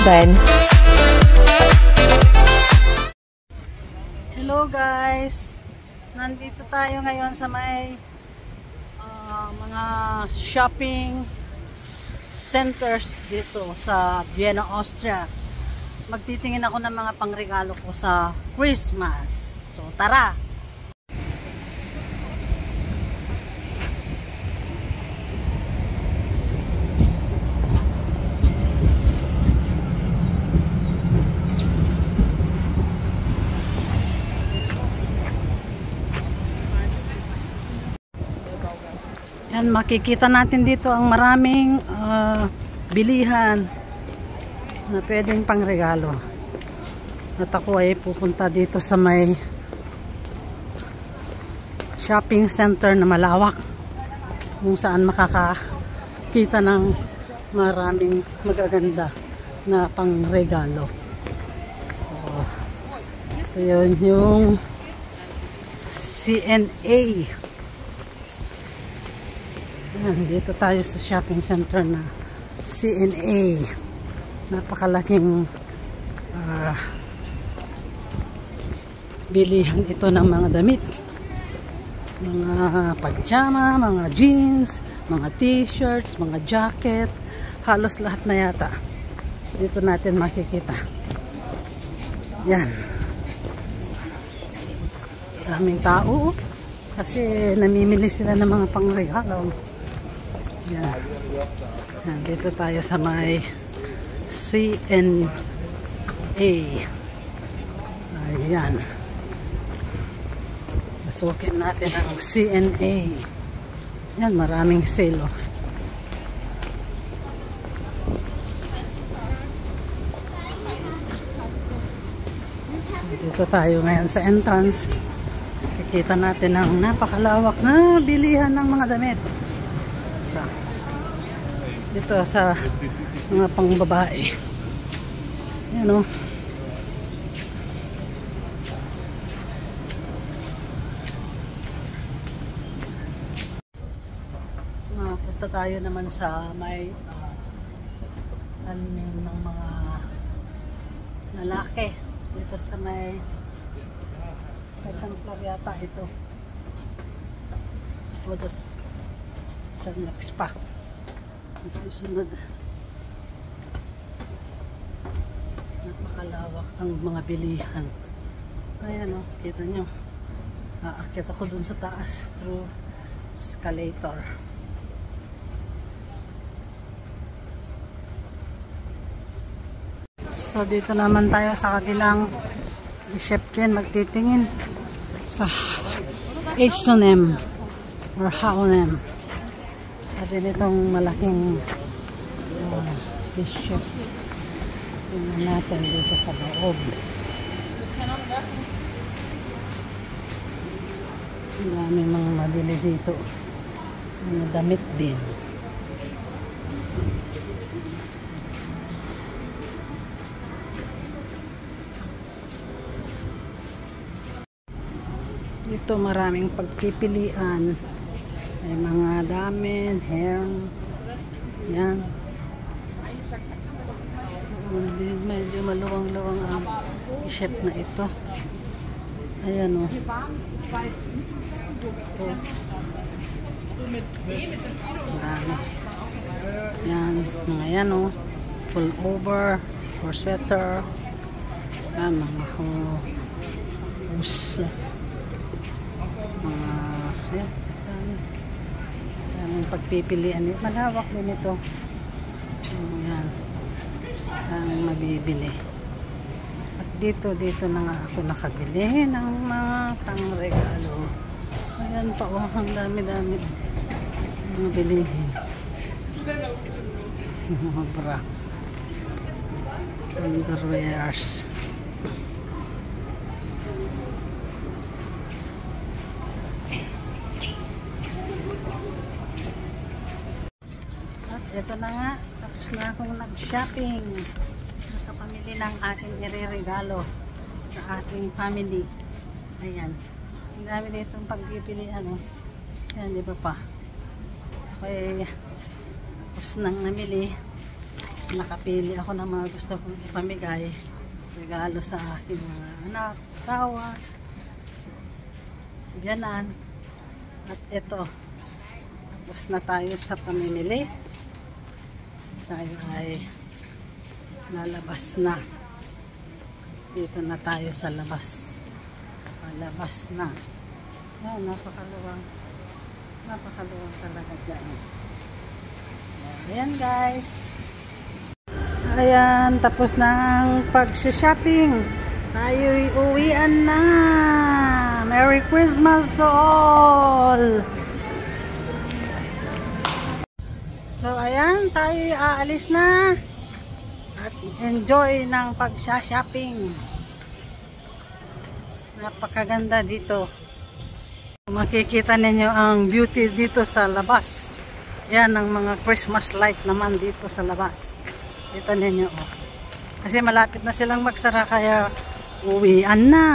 button. Hello guys! Nandito tayo ngayon sa may mga shopping centers dito sa Vienna, Austria. Magtitingin ako ng mga pangregalo ko sa Christmas. So tara! Yan, makikita natin dito ang maraming bilihan na pwedeng pangregalo. At ako ay pupunta dito sa may shopping center na malawak kung saan makakakita ng maraming magaganda na pangregalo. So, ito yun yung CNA. Dito tayo sa shopping center na CNA. Napakalaking bilihan ito ng mga damit, mga pajama, mga jeans, mga t-shirts, mga jacket, halos lahat na yata dito natin makikita. Yan, daming tao kasi namimili sila ng mga pangregalo. Yan. Yan, dito tayo sa may CNA. Ayan. Pasukin natin ang CNA. Yan, maraming sale off. So, dito tayo ngayon sa entrance. Kikita natin ang napakalawak na bilihan ng mga damit. So, dito sa mga pangbabae. Yan o. Punta tayo naman sa may ng mga lalaki. Dito sa may second floor yata ito. Sa next pa. Ang susunod. Napakalawak ang mga bilihan. Ayan o, kita nyo. Aakyat ako dun sa taas through escalator. So dito naman tayo sa kabilang Shepkin, magtitingin sa H&M or H&M. Sabi nitong malaking shop. Tingnan natin dito sa loob. Ang dami mga mabili dito. Mga damit din. Dito maraming pagpipilian. May mga damit, hair. Yan. Medyo maluwang-luwang ang shop na ito. Ayan o. Ito. Marami. Yan. Mga yan o. Full over. For sweater. Yan. Mga hose. Yan. Daming pagpipilian. Malawak din ito. Yan. Daming mabibili. At dito na nga ako nakabili ng mga pangregalo. Ayan pa oh, ang dami-dami mga bilihin. Mga bra. Underwears. Ito na nga, tapos na akong nag-shopping. Nakapamili ng aking ireregalo sa aking family. Ayan. Ang dami ditong pagpipilian. Ayan, di ba pa? Okay, tapos nang namili. nakapili ako ng mga gusto kong ipamigay. Regalo sa aking mga anak, asawa, biyanan. At ito, tapos na tayo sa pamimili. Tayo ay lalabas na. Dito na tayo sa labas. Palabas na. Oh, napakaluwang. Napakaluwang talaga dyan. So, ayan guys. Ayan, tapos na ang pag-shopping. Tayo'y uwian na. Merry Christmas to all! So, ayan, tayo'y aalis na. At enjoy ng pag-shopping. Napakaganda dito. Makikita ninyo ang beauty dito sa labas. Yan ang mga Christmas light naman dito sa labas. Kita ninyo, oh. Kasi malapit na silang magsara kaya uwian na.